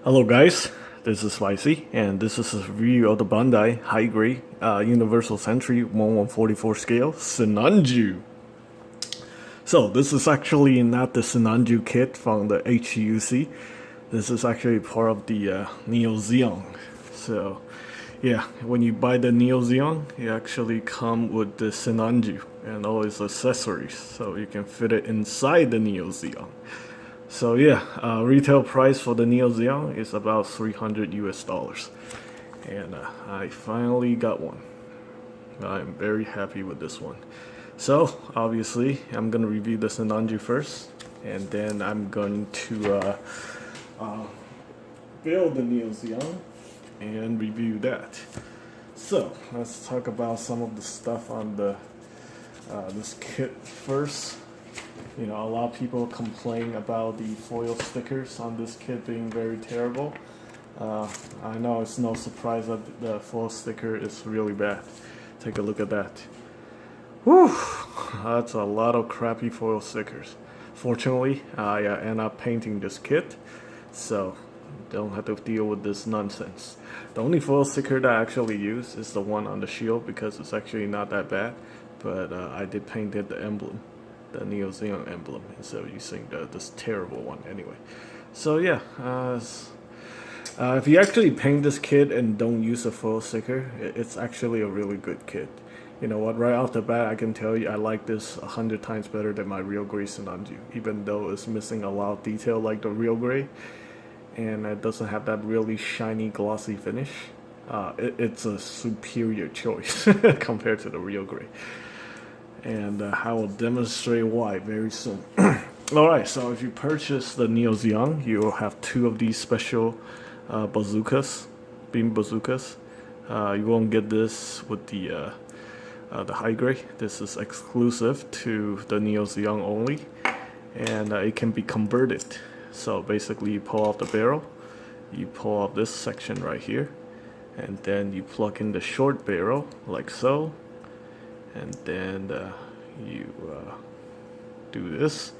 Hello guys, this is Spicy, and this is a review of the Bandai High Grade Universal Sentry 1144 scale Sinanju. So this is actually not the Sinanju kit from the HGUC. This is actually part of the Neo Zeong. So yeah, when you buy the Neo Zeong, it actually come with the Sinanju and all its accessories, so you can fit it inside the Neo Zeong. So yeah, retail price for the Neo Zeong is about 300 US dollars, and I finally got one. I'm very happy with this one. So obviously, I'm gonna review the Sinanju first, and then I'm going to build the Neo Zeong and review that. So let's talk about some of the stuff on the this kit first. You know, a lot of people complain about the foil stickers on this kit being very terrible. I know it's no surprise that the foil sticker is really bad. Take a look at that. Whew, that's a lot of crappy foil stickers. Fortunately, I end up painting this kit, so don't have to deal with this nonsense. The only foil sticker that I actually use is the one on the shield because it's actually not that bad, but I did paint it the emblem, the Neo Zeong emblem, instead of using this terrible one anyway. So yeah, if you actually paint this kit and don't use a foil sticker, it's actually a really good kit. You know what, right off the bat I can tell you I like this 100 times better than my real gray Sinanju, even though it's missing a lot of detail like the real gray, and it doesn't have that really shiny glossy finish. It's a superior choice compared to the real gray, and I will demonstrate why very soon. Alright, so if you purchase the Neo Zeong, you will have two of these special bazookas, beam bazookas. You won't get this with the high grade. This is exclusive to the Neo Zeong only, and it can be converted. So basically, you pull off the barrel, you pull off this section right here, and then you plug in the short barrel like so, and then you do this,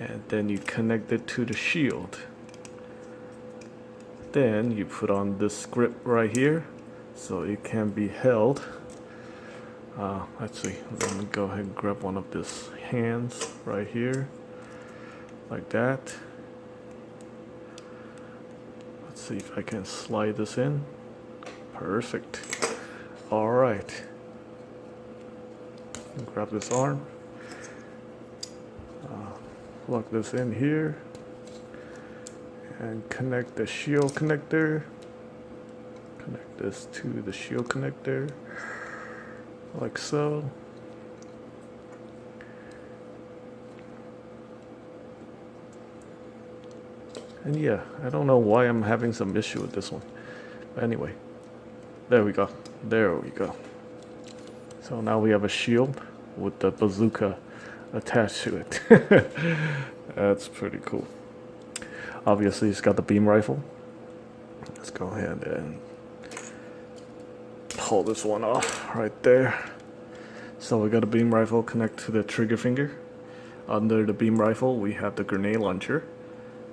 and then you connect it to the shield. Then you put on this grip right here so it can be held. Let's see, let me go ahead and grab one of these hands right here like that. Let's see if I can slide this in. Perfect. Alright, grab this arm, plug this in here, and connect the shield connector. Connect this to the shield connector, like so. And yeah, I don't know why I'm having some issue with this one. But anyway, there we go. There we go. So now we have a shield with the bazooka attached to it. That's pretty cool. Obviously, it's got the beam rifle. Let's go ahead and pull this one off right there. So we got a beam rifle connected to the trigger finger. Under the beam rifle, we have the grenade launcher,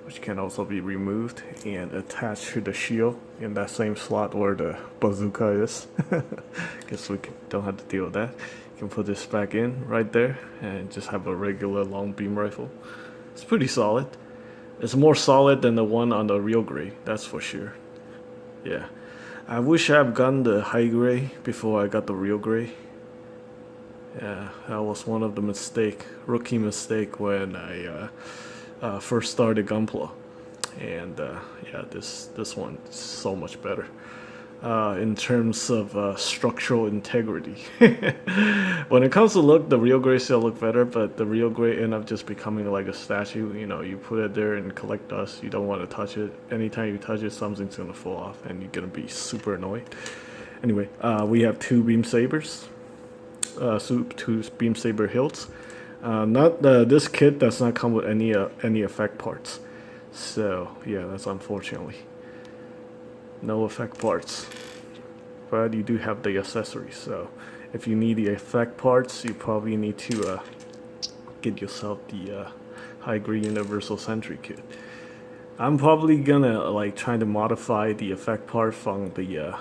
which can also be removed and attached to the shield in that same slot where the bazooka is. Guess we don't have to deal with that. You can put this back in right there and just have a regular long beam rifle. It's pretty solid. It's more solid than the one on the real gray, that's for sure. Yeah, I wish I've gotten the high gray before I got the real gray. Yeah, that was one of the rookie mistake when I first started Gunpla, and yeah, this one is so much better in terms of structural integrity. When it comes to look, the real gray still look better, but the real gray end up just becoming like a statue. You know, you put it there and collect dust. You don't want to touch it. Anytime you touch it, something's gonna fall off, and you're gonna be super annoyed. Anyway, we have two beam sabers, two beam saber hilts. This kit does not come with any effect parts, so yeah, that's unfortunately no effect parts. But you do have the accessories, so if you need the effect parts, you probably need to get yourself the high grade universal sentry kit. I'm probably gonna like try to modify the effect part from the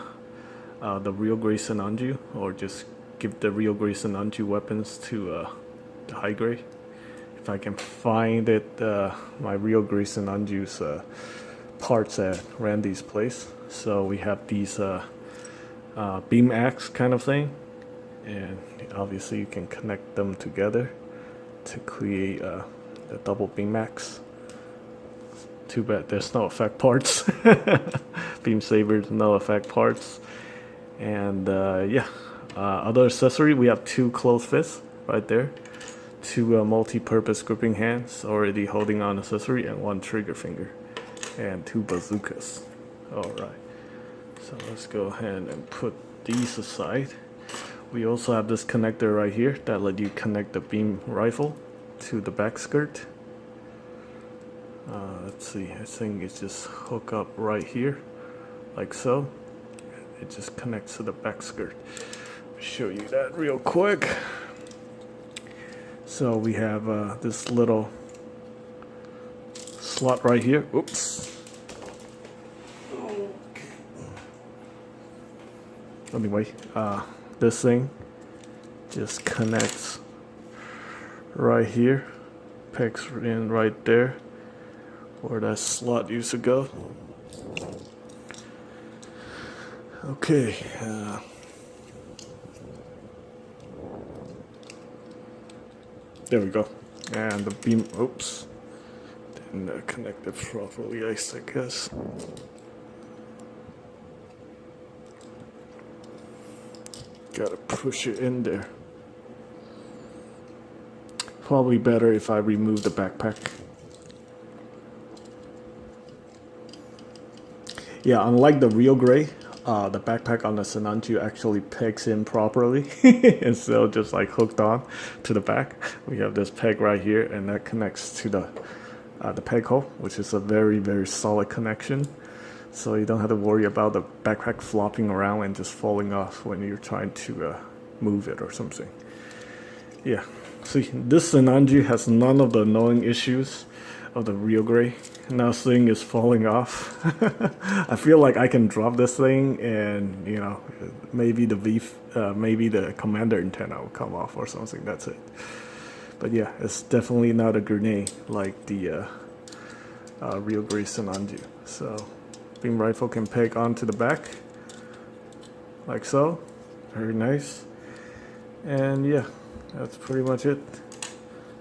real Grey Sinanju, or just give the real Grey Sinanju weapons to the high grade. If I can find it, my real Grey Sinanju's parts at Randy's place. So we have these beam axe kind of thing, and obviously you can connect them together to create the double beam axe. Too bad there's no effect parts. Beam sabers, no effect parts. And yeah, other accessory, we have 2 closed fists right there, 2 multi-purpose gripping hands already holding on accessory, and 1 trigger finger, and 2 bazookas. Alright, so let's go ahead and put these aside. We also have this connector right here that let you connect the beam rifle to the back skirt. Let's see, I think it's just hook up right here, like so. It just connects to the back skirt. I'll show you that real quick. So we have this little slot right here. Oops. Anyway, this thing just connects right here, pegs in right there where that slot used to go. Okay, there we go. And the beam, oops, didn't connect it properly, I guess. Gotta push it in there. Probably better if I remove the backpack. Yeah, unlike the real Grey, the backpack on the Sinanju actually pegs in properly instead of just like hooked on to the back. We have this peg right here, and that connects to the peg hole, which is a very, very solid connection. So you don't have to worry about the backpack flopping around and just falling off when you're trying to move it or something. Yeah, see, this Sinanju has none of the annoying issues of the real Grey. Now this thing is falling off. I feel like I can drop this thing and, you know, maybe the commander antenna will come off or something. That's it. But yeah, it's definitely not a grenade like the real Grey Sinanju. So beam rifle can peg onto the back like so. Very nice. And yeah, that's pretty much it.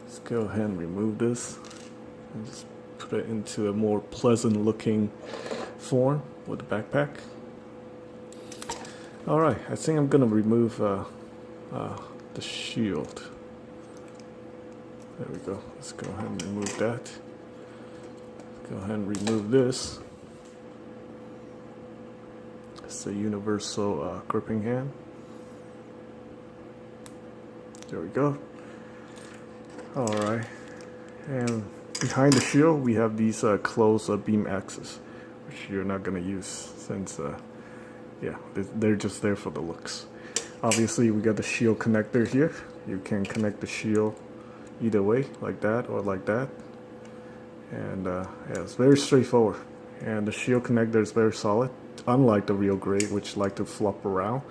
Let's go ahead and remove this and just put it into a more pleasant looking form with the backpack. Alright, I think I'm gonna remove the shield. There we go. Let's go ahead and remove that. Go ahead and remove this. It's the universal gripping hand. There we go. Alright, and behind the shield we have these closed beam axes, which you're not going to use since yeah, they're just there for the looks. Obviously we got the shield connector here. You can connect the shield either way, like that or like that. And yeah, it's very straightforward. And the shield connector is very solid, unlike the real Grey, which like to flop around.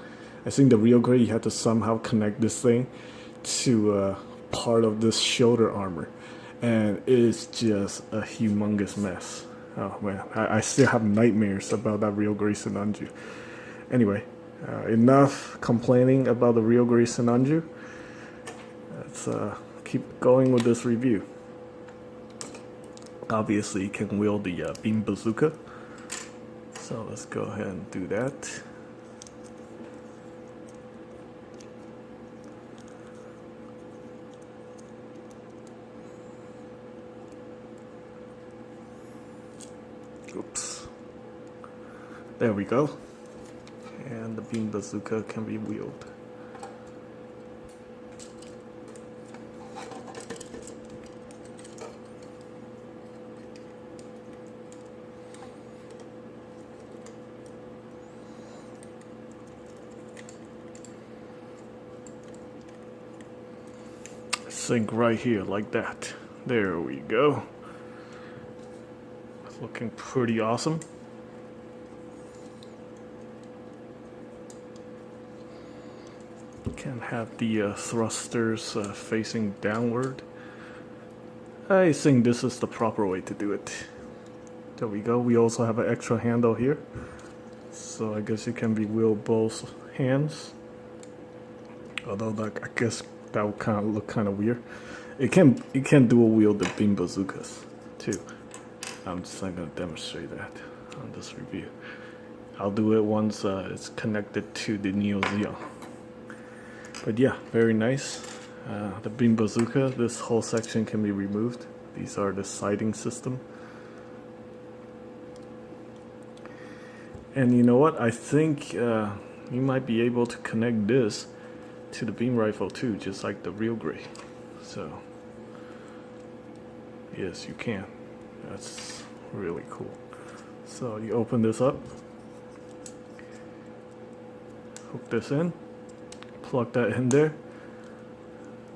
I think the real Grey, you have to somehow connect this thing to part of this shoulder armor, and it's just a humongous mess. Oh man, I still have nightmares about that real Grey Sinanju. Anyway, enough complaining about the real Grey Sinanju. Let's keep going with this review. Obviously you can wield the beam bazooka, so let's go ahead and do that. Oops. There we go. And the beam bazooka can be wielded. Sink right here like that. There we go. looking pretty awesome. Can have the thrusters facing downward. I think this is the proper way to do it. There we go. We also have an extra handle here, so I guess it can be wheeled both hands. Although that, I guess that would kind of look kind of weird. It can dual wield the beam bazookas too. I'm just not going to demonstrate that on this review. I'll do it once it's connected to the Neo Zeong. But yeah, very nice. The beam bazooka, this whole section can be removed. These are the sighting system. And you know what? I think you might be able to connect this to the beam rifle too, just like the real gray. So yes, you can. That's really cool. So you open this up, hook this in, plug that in there.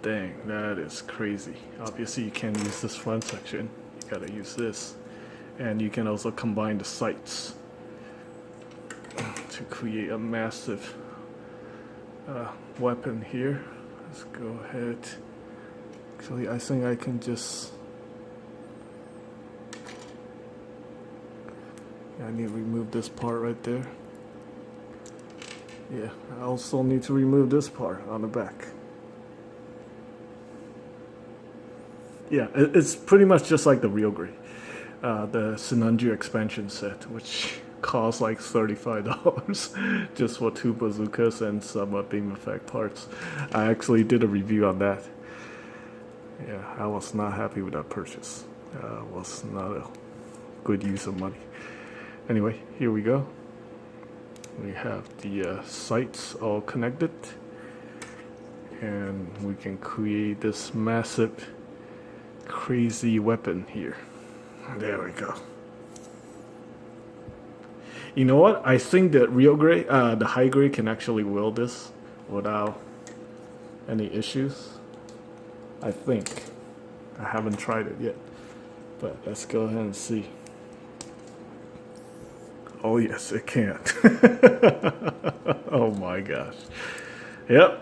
Dang, that is crazy. Obviously you can't use this front section, you gotta use this. And you can also combine the sights to create a massive weapon here. Let's go ahead. Actually, I think I can just... I need to remove this part right there. Yeah, I also need to remove this part on the back. Yeah, it's pretty much just like the real gray. The Sinanju expansion set, which cost like $35 just for 2 bazookas and some beam effect parts. I actually did a review on that. Yeah, I was not happy with that purchase. Was not a good use of money. Anyway, here we go. We have the sights all connected, and we can create this massive, crazy weapon here. There we go. You know what? I think that real gray, the high gray, can actually wield this without any issues. I think. I haven't tried it yet, but let's go ahead and see. Oh yes, it can. Oh my gosh. Yep.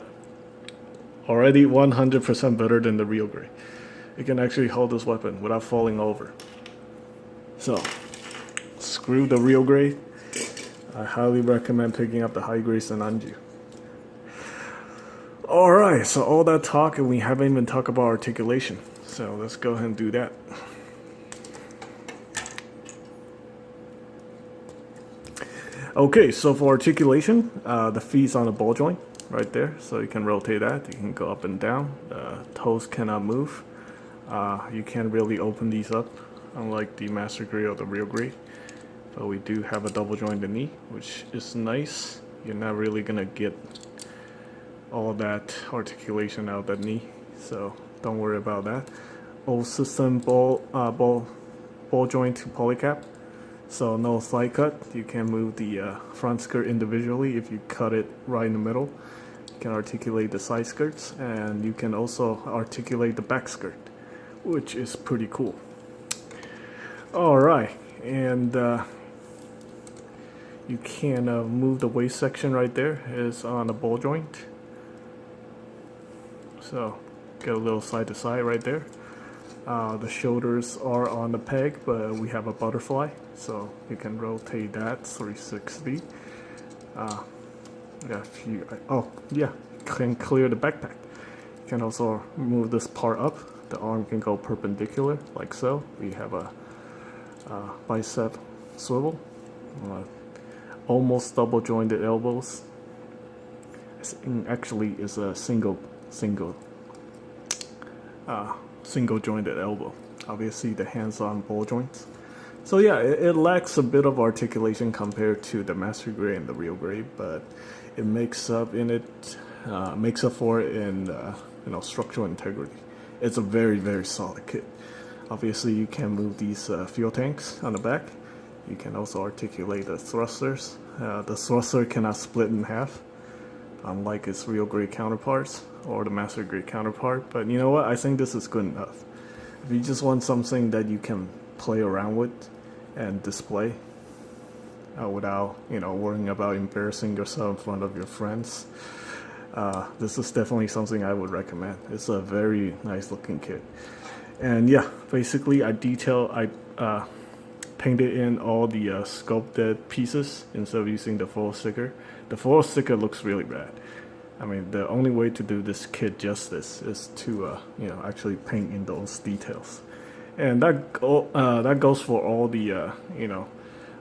Already 100% better than the real gray. It can actually hold this weapon without falling over. So, screw the real gray. I highly recommend picking up the high gray Sinanju. Alright, so all that talk and we haven't even talked about articulation. So let's go ahead and do that. Okay, so for articulation, the feet's on the ball joint right there. So you can rotate that. You can go up and down. The toes cannot move. You can't really open these up, unlike the Master Gray or the Real Gray. But we do have a double jointed knee, which is nice. You're not really gonna get all that articulation out of that knee, so don't worry about that. Old system ball joint to polycap, so no side cut. You can move the front skirt individually. If you cut it right in the middle, you can articulate the side skirts, and you can also articulate the back skirt, which is pretty cool. Alright, and you can move the waist section right there. Is on the ball joint. So, get a little side to side right there. The shoulders are on the peg, but we have a butterfly, so you can rotate that 360. Can clear the backpack. You can also move this part up. The arm can go perpendicular, like so. We have a bicep swivel. Almost double jointed elbows. Actually, is a single jointed elbow. Obviously the hands on ball joints. So yeah, it lacks a bit of articulation compared to the Master Gray and the Real Gray, but it makes up for it in structural integrity. It's a very, very solid kit. Obviously you can move these fuel tanks on the back. You can also articulate the thrusters. The thruster cannot split in half, unlike its Real Gray counterparts or the Master Gray counterpart. But you know what? I think this is good enough. If you just want something that you can play around with and display without worrying about embarrassing yourself in front of your friends. This is definitely something I would recommend. It's a very nice looking kit. And yeah, basically I painted in all the sculpted pieces instead of using the foil sticker. The foil sticker looks really bad. I mean, the only way to do this kit justice is to actually paint in those details. And that goes for all the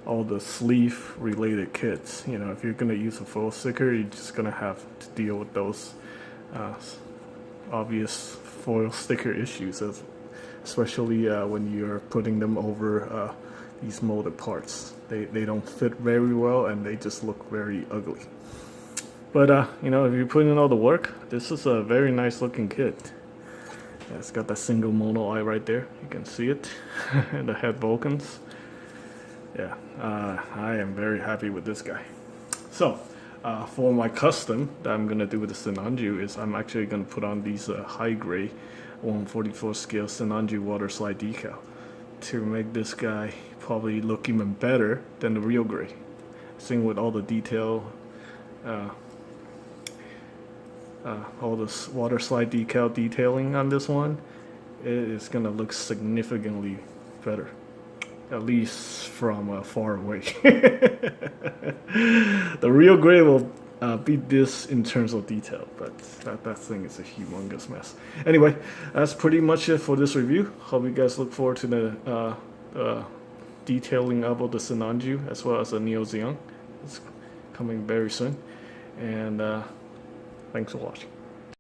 all the sleeve related kits. If you're gonna use a foil sticker, you're just gonna have to deal with those obvious foil sticker issues, especially when you're putting them over these molded parts. They don't fit very well and they just look very ugly. But if you're putting in all the work, this is a very nice looking kit. Yeah, it's got that single mono eye right there. You can see it. And the head Vulcans. Yeah, I am very happy with this guy. So, for my custom that I'm gonna do with the Sinanju is I'm actually gonna put on these high grade 1/44 scale Sinanju water slide decal to make this guy probably look even better than the real gray. Same with all the detail, all this water slide decal detailing on this one. It is gonna look significantly better. At least from far away. The real gray will beat this in terms of detail, but that thing is a humongous mess. Anyway, that's pretty much it for this review. Hope you guys look forward to the detailing of the Sinanju as well as the Neo Zeong. It's coming very soon. And thanks for watching.